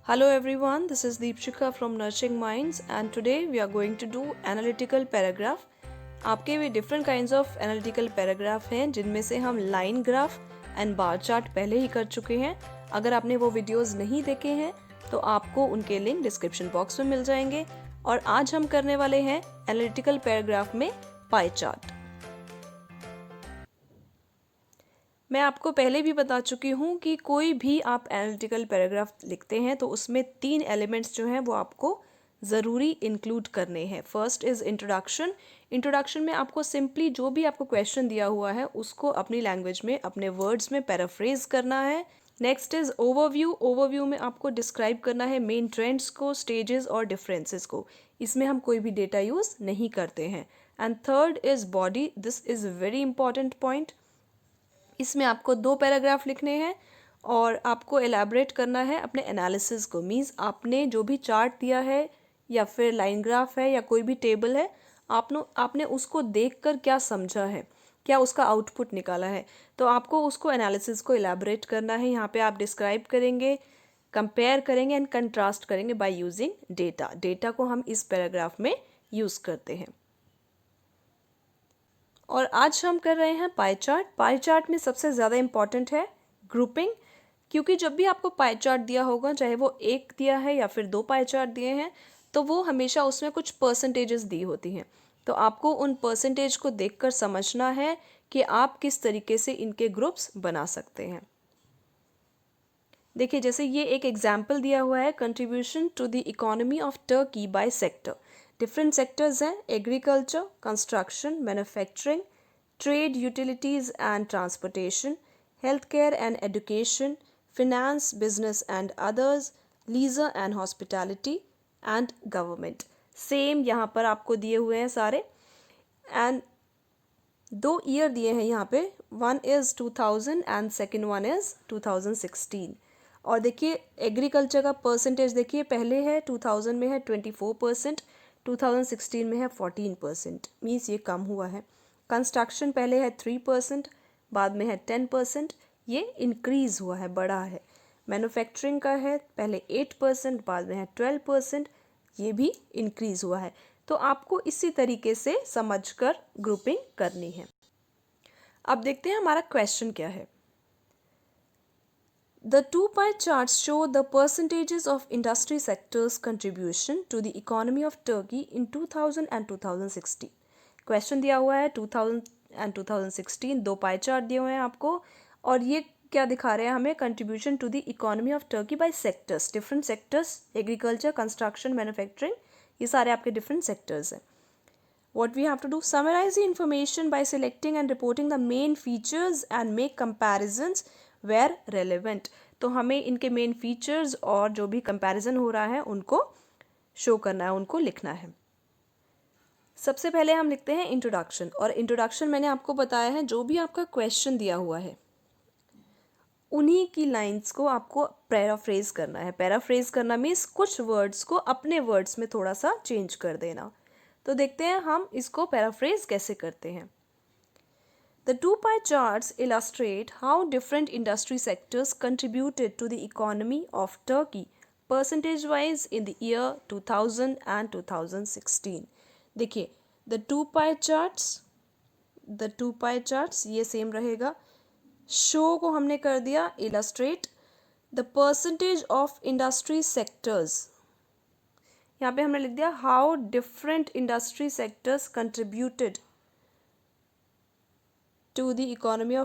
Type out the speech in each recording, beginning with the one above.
Hello everyone, this is Deepshika from Nurturing Minds and today we are going to do analytical paragraph. आपके भी different kinds of analytical paragraph हैं जिनमें से हम line graph and bar chart पहले ही कर चुके हैं. अगर आपने वो videos नहीं देखे हैं तो आपको उनके लिंक डिस्क्रिप्शन बॉक्स में मिल जाएंगे और आज हम करने वाले हैं analytical paragraph में pie chart. मैं आपको पहले भी बता चुकी हूँ कि कोई भी आप एनालिटिकल पैराग्राफ लिखते हैं तो उसमें 3 एलिमेंट्स जो हैं वो आपको ज़रूरी इंक्लूड करने हैं. First is introduction. इंट्रोडक्शन में आपको सिंपली जो भी आपको क्वेश्चन दिया हुआ है उसको अपनी लैंग्वेज में अपने वर्ड्स में पैराफ्रेज करना है. Next is overview. ओवरव्यू में आपको डिस्क्राइब करना है मेन ट्रेंड्स को, स्टेजेस और डिफरेंसेस को. इसमें हम कोई भी डेटा यूज़ नहीं करते हैं. And third is body. This is very important point. इसमें आपको 2 पैराग्राफ लिखने हैं और आपको एलैबोरेट करना है अपने एनालिसिस को. मींस आपने जो भी चार्ट दिया है या फिर लाइन ग्राफ है या कोई भी टेबल है, आपने उसको देखकर क्या समझा है, क्या उसका आउटपुट निकाला है, तो आपको उसको एनालिसिस को एलैबोरेट करना है. यहाँ पे आप डिस्क्राइब करेंगे, कंपेयर करेंगे एंड कंट्रास्ट करेंगे बाय यूजिंग डेटा. डेटा को हम इस पैराग्राफ में यूज़ करते हैं. और आज हम कर रहे हैं पाई चार्ट. पाई चार्ट में सबसे ज़्यादा इम्पॉर्टेंट है ग्रुपिंग, क्योंकि जब भी आपको पाई चार्ट दिया होगा, चाहे वो एक दिया है या फिर 2 पाई चार्ट दिए हैं, तो वो हमेशा उसमें कुछ परसेंटेजेस दी होती हैं. तो आपको उन परसेंटेज को देखकर समझना है कि आप किस तरीके से इनके ग्रुप्स बना सकते हैं. देखिए, जैसे ये एक एग्जाम्पल दिया हुआ है, contribution to the economy of Turkey by sector. Different sectors हैं: agriculture, construction, manufacturing, trade, utilities and transportation, health care and education, finance, business and others, leisure and hospitality and government. Same यहाँ पर आपको दिए हुए हैं सारे. And 2 year दिए हैं यहाँ पे. One is 2000 and second one is 2016. और देखिए एग्रीकल्चर का परसेंटेज देखिए, पहले है 2000 में है 24%, 2016 में है 14%. मीन्स ये कम हुआ है. कंस्ट्रक्शन पहले है 3%, बाद में है 10%. ये इंक्रीज़ हुआ है, बढ़ा है. मैन्युफैक्चरिंग का है पहले 8%, बाद में है 12%. ये भी इंक्रीज़ हुआ है. तो आपको इसी तरीके से समझकर ग्रुपिंग करनी है. अब देखते हैं हमारा क्वेश्चन क्या है. The 2 pie charts show the percentages of industry sectors' contribution to the economy of Turkey in 2000 and 2016. Question दिया हुआ है 2000 and 2016. 2 पाई चार्ट दिए हुए हैं आपको और ये क्या दिखा रहे हैं हमें, contribution to the economy of Turkey by sectors. Different sectors, agriculture, construction, manufacturing, ये सारे आपके डिफरेंट सेक्टर्स हैं. What we have to do, summarize the information by selecting and reporting the main features and make comparisons where relevant. तो हमें इनके main features और जो भी कंपैरिजन हो रहा है उनको शो करना है, उनको लिखना है. सबसे पहले हम लिखते हैं इंट्रोडक्शन. और इंट्रोडक्शन मैंने आपको बताया है, जो भी आपका क्वेश्चन दिया हुआ है उन्हीं की लाइंस को आपको पैराफ्रेज करना है. पैराफ्रेज करना मीन्स कुछ वर्ड्स को अपने वर्ड्स में थोड़ा सा चेंज कर देना. तो देखते हैं हम इसको पैराफ्रेज कैसे करते हैं. The 2 pie charts illustrate how different industry sectors contributed to the economy of Turkey percentage-wise in the year 2000 and 2016. देखिए, the 2 pie charts ये सेम रहेगा. शो को हमने कर दिया illustrate the percentage of industry sectors. यहाँ पे हमने लिख दिया how different industry sectors contributed to the economy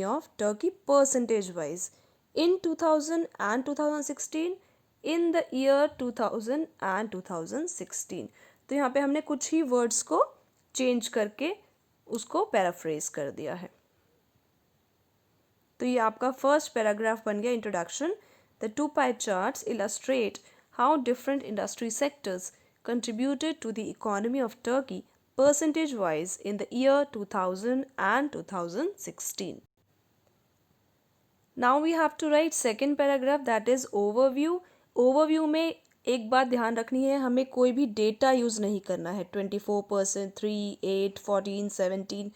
of Turkey percentage wise in 2000 and 2016, in the year 2000 and 2016. तो यहाँ पे हमने कुछ ही वर्ड्स को चेंज करके उसको पैराफ्रेज कर दिया है. तो ये आपका फर्स्ट पैराग्राफ बन गया, introduction. The 2 pie charts illustrate how different industry sectors contributed to the economy of Turkey percentage wise in the year 2000 and 2016. Now we have to write second paragraph, that is overview. overview में एक बात ध्यान रखनी है, हमें कोई भी data use नहीं करना है. 24%, 3, 8, 14, 17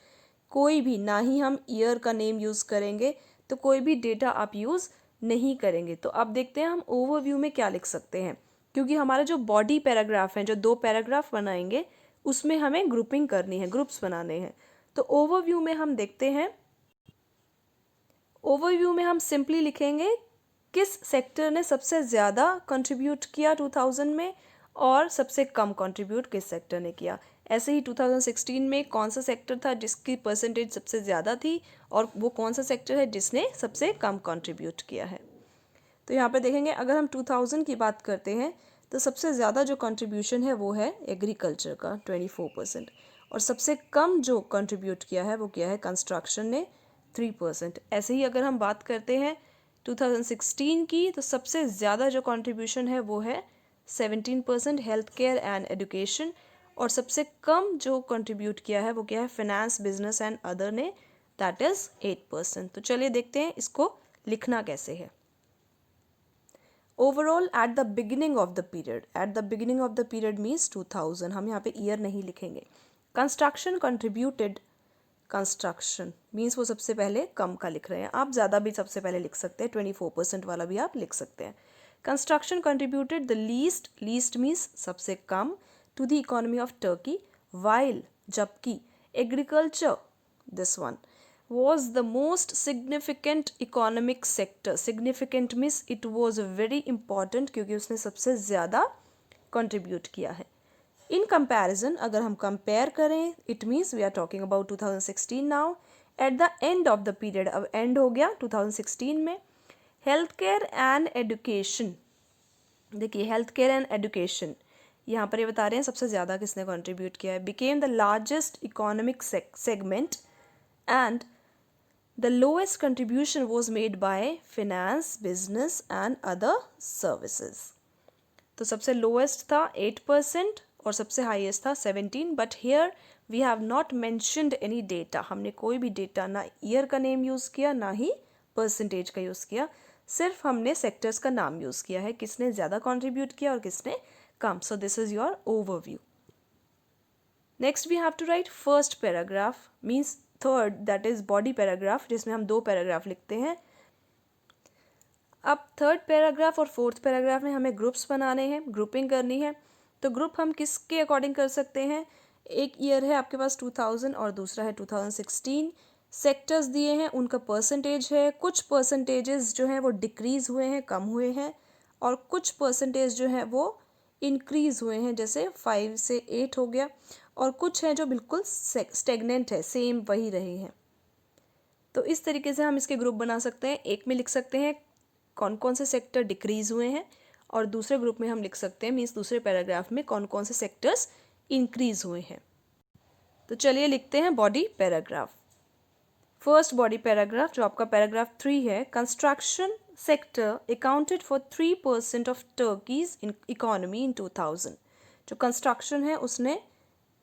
कोई भी, ना ही हम ईयर का नेम यूज़ करेंगे. तो कोई भी डेटा आप यूज़ नहीं करेंगे। तो अब देखते हैं हम ओवरव्यू में क्या लिख सकते हैं, क्योंकि हमारा जो बॉडी पैराग्राफ है, जो 2 पैराग्राफ बनाएंगे, उसमें हमें ग्रुपिंग करनी है, ग्रुप्स बनाने हैं। तो ओवरव्यू में हम देखते हैं, ओवरव्यू में हम सिंपली लिखेंगे किस सेक्टर ने सबसे ज़्यादा कंट्रीब्यूट किया 2000 में और सबसे कम कंट्रीब्यूट किस सेक्टर ने किया। ऐसे ही 2016 में कौन सा सेक्टर था जिसकी परसेंटेज सबसे ज़्यादा थी और वो कौन सा सेक्टर है जिसने सबसे कम कंट्रीब्यूट किया है। तो यहाँ पे देखेंगे अगर हम 2000 की बात करते हैं तो सबसे ज़्यादा जो कंट्रीब्यूशन है वो है एग्रीकल्चर का 24%, और सबसे कम जो कंट्रीब्यूट किया है वो किया है कंस्ट्रक्शन ने 3%। ऐसे ही अगर हम बात करते हैं 2016 की, तो सबसे ज़्यादा जो कंट्रीब्यूशन है वो है 17% हेल्थ केयर एंड एजुकेशन, और सबसे कम जो कंट्रीब्यूट किया है वो क्या है फाइनेंस बिजनेस एंड अदर ने, दैट इज़ 8%। तो चलिए देखते हैं इसको लिखना कैसे है। Overall at the beginning of the period, at the beginning of the period means 2000, हम यहाँ पे ईयर नहीं लिखेंगे। कंस्ट्रक्शन कंट्रीब्यूटेड, कंस्ट्रक्शन मीन्स वो सबसे पहले कम का लिख रहे हैं, आप ज़्यादा भी सबसे पहले लिख सकते हैं, 24% वाला भी आप लिख सकते हैं। Construction contributed the least, least means सबसे कम, to the economy of Turkey, while जबकि agriculture, this one was the most significant economic sector, significant means it was very important क्योंकि उसने सबसे ज़्यादा contribute किया है। In comparison, अगर हम compare करें, it means we are talking about 2016 now, at the end of the period, अब end हो गया 2016 में, healthcare and education, देखिए healthcare and education यहाँ पर ये बता रहे हैं सबसे ज़्यादा किसने contribute किया है, became the largest economic segment and the lowest contribution was made by finance, business and other services. तो सबसे lowest था 8% और सबसे highest था 17, but here we have not mentioned any data, हमने कोई भी डेटा ना ईयर का नेम यूज़ किया ना ही परसेंटेज का यूज़ किया, सिर्फ हमने सेक्टर्स का नाम यूज़ किया है, किसने ज़्यादा कंट्रीब्यूट किया और किसने कम। So this is your overview. Next we have to write first paragraph means third, that is body paragraph, जिसमें हम 2 पैराग्राफ लिखते हैं। अब थर्ड पैराग्राफ और फोर्थ पैराग्राफ में हमें ग्रुप्स बनाने हैं, ग्रुपिंग करनी है। तो ग्रुप हम किसके अकॉर्डिंग कर सकते हैं, एक ईयर है आपके पास 2000 और दूसरा है 2016, सेक्टर्स दिए हैं, उनका परसेंटेज है, कुछ परसेंटेजेस जो हैं वो डिक्रीज़ हुए हैं, कम हुए हैं, और कुछ परसेंटेज जो हैं वो इंक्रीज़ हुए हैं, जैसे 5 से 8 हो गया, और कुछ हैं जो बिल्कुल स्टेगनेंट है, सेम वही रहे हैं। तो इस तरीके से हम इसके ग्रुप बना सकते हैं। एक में लिख सकते हैं कौन कौन से सेक्टर डिक्रीज़ हुए हैं, और दूसरे ग्रुप में हम लिख सकते हैं मीन्स दूसरे पैराग्राफ में कौन कौन से सेक्टर्स इंक्रीज़ हुए हैं। तो चलिए लिखते हैं body paragraph. First body paragraph जो आपका पैराग्राफ 3 है, construction sector accounted for 3% of Turkey's in economy in 2000। जो कंस्ट्रक्शन है उसने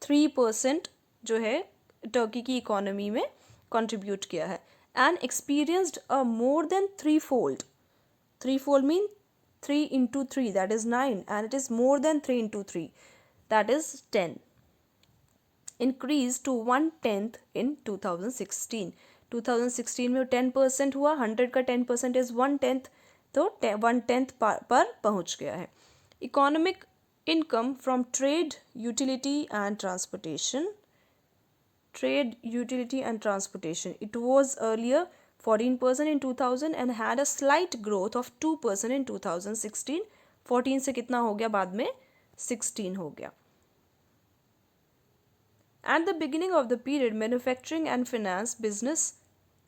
3% जो है टर्की की इकोनॉमी में कंट्रीब्यूट किया है, and experienced a more than three fold mean 3 into 3 that is 9, and it is more than 3 into 3 that is 10, increased to 1/10 in 2016। 2016 में 10% हुआ, 100 का 10% is 1/10, तो 1/10 पर पहुँच गया है। Economic income from trade, utility and transportation, it was earlier 14% in 2000 and had a slight growth of 2% in 2016। 14 से कितना हो गया बाद में 16 हो गया। At the beginning of the period, manufacturing and finance, business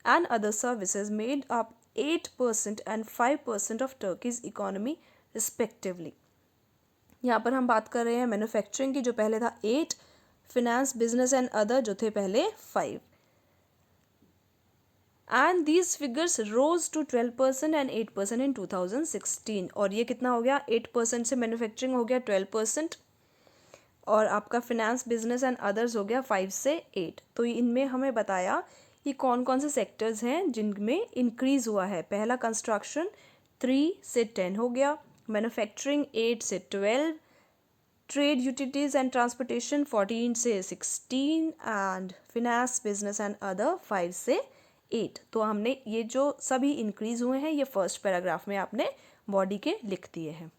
and other services made up 8% and 5% of Turkey's economy respectively। यहाँ पर हम बात कर रहे हैं मैन्युफैक्चरिंग की, जो पहले था 8, फिनेंस, बिजनेस एंड अदर जो थे पहले 5, and these figures rose to 12% and 8% in 2016। और ये कितना हो गया, 8% से मैन्युफैक्चरिंग हो गया 12%, और आपका फिनेंस, बिजनेस एंड अदर्स हो गया 5 से 8। तो इनमें हमें बताया कि कौन कौन से सेक्टर्स हैं जिनमें इंक्रीज़ हुआ है। पहला कंस्ट्रक्शन 3 से 10 हो गया, मैन्युफैक्चरिंग 8 से 12, ट्रेड, यूटिलिटीज़ एंड ट्रांसपोर्टेशन 14 से 16, and finance, business and other 5 से 8। तो हमने ये जो सभी इंक्रीज हुए हैं ये फर्स्ट पैराग्राफ में आपने बॉडी के लिख दिए हैं।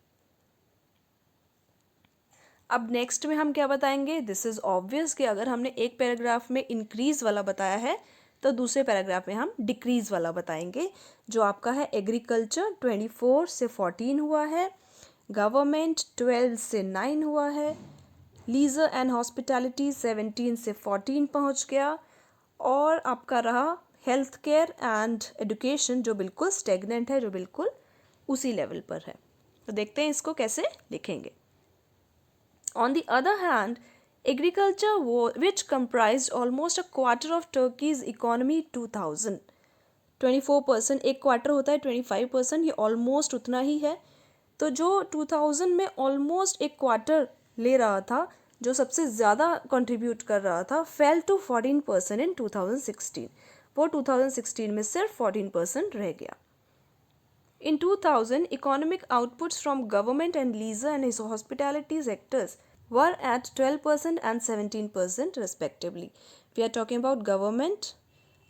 अब नेक्स्ट में हम क्या बताएंगे, दिस इज ऑब्वियस कि अगर हमने एक पैराग्राफ में इंक्रीज वाला बताया है तो दूसरे पैराग्राफ में हम डिक्रीज वाला बताएंगे। जो आपका है एग्रीकल्चर 24 से 14 हुआ है, गवर्नमेंट 12 से 9 हुआ है, लीजर एंड हॉस्पिटैलिटी 17 से 14 पहुंच गया, और आपका रहा हेल्थ केयर एंड एजुकेशन जो बिल्कुल स्टेगनेंट है, जो बिल्कुल उसी लेवल पर है। तो देखते हैं इसको कैसे लिखेंगे। On the other hand, agriculture, which comprised almost a quarter of Turkey's economy 2000, 24%, एक क्वार्टर होता है 25%, ये ऑलमोस्ट उतना ही है। तो जो 2000 में ऑलमोस्ट एक क्वार्टर ले रहा था, जो सबसे ज़्यादा कंट्रीब्यूट कर रहा था, फेल टू 14% इन 2016। वो 2016 में सिर्फ 14% रह गया। In 2000, economic outputs from government and leisure and hospitality sectors were at 12% and 17% respectively. We are talking about government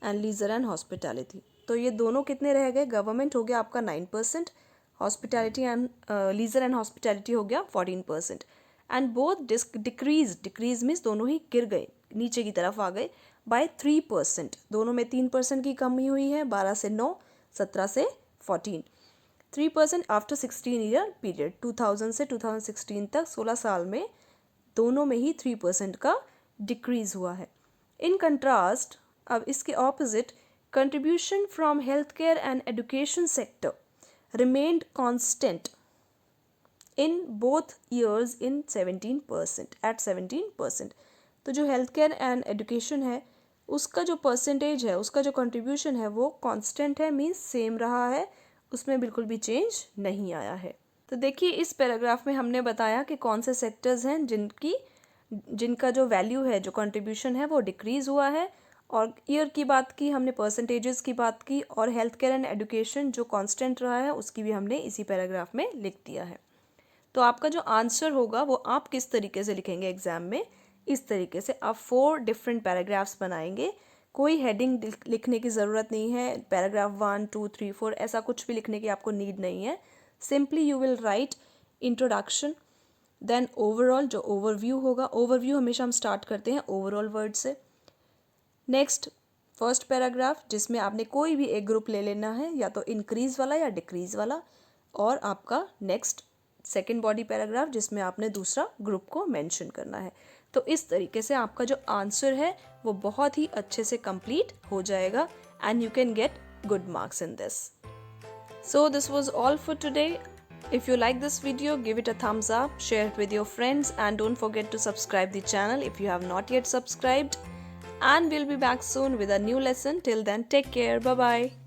and leisure and hospitality. तो ये दोनों कितने रह गए, गवर्नमेंट हो गया आपका 9%, hospitality and leisure and hospitality हो गया 14%, एंड बोथ डिक्रीज मीन्स दोनों ही गिर गए, नीचे की तरफ आ गए बाय 3%। दोनों में 3% की कमी हुई है, 12 से 9, 17 से 14। 3% आफ्टर 16 ईयर पीरियड, 2000 से 2016 तक 16 साल में दोनों में ही 3% का डिक्रीज हुआ है। इन कंट्रास्ट, अब इसके ऑपोजिट, contribution from health care and education sector remained constant in both years in 17%, at 17%। तो जो हेल्थ केयर एंड एजुकेशन है उसका जो परसेंटेज है, उसका जो कंट्रीब्यूशन है वो कांस्टेंट है, मीन्स सेम रहा है, उसमें बिल्कुल भी चेंज नहीं आया है। तो देखिए इस पैराग्राफ में हमने बताया कि कौन से सेक्टर्स हैं जिनका जो वैल्यू है, जो कंट्रीब्यूशन है वो डिक्रीज़ हुआ है, और ईयर की बात की हमने, परसेंटेजेस की बात की, और हेल्थ केयर एंड एजुकेशन जो कांस्टेंट रहा है उसकी भी हमने इसी पैराग्राफ में लिख दिया है। तो आपका जो आंसर होगा वो आप किस तरीके से लिखेंगे एग्जाम में, इस तरीके से आप 4 डिफरेंट पैराग्राफ्स बनाएंगे। कोई हेडिंग लिखने की ज़रूरत नहीं है, पैराग्राफ 1, 2, 3, 4 ऐसा कुछ भी लिखने की आपको नीड नहीं है। Simply you will write introduction, then overall जो ओवरव्यू होगा, ओवरव्यू हमेशा हम स्टार्ट करते हैं ओवरऑल वर्ड से। नेक्स्ट फर्स्ट पैराग्राफ जिसमें आपने कोई भी एक ग्रुप ले लेना है, या तो इंक्रीज वाला या डिक्रीज वाला, और आपका नेक्स्ट सेकेंड बॉडी पैराग्राफ जिसमें आपने दूसरा ग्रुप को मेंशन करना है। तो इस तरीके से आपका जो आंसर है वो बहुत ही अच्छे से कंप्लीट हो जाएगा, and you can get good marks in this. So this was all for today. If you like this video, give it a thumbs up, share it with your friends, and don't forget to subscribe the channel if you have not yet subscribed. And we'll be back soon with a new lesson. Till then, take care. Bye bye.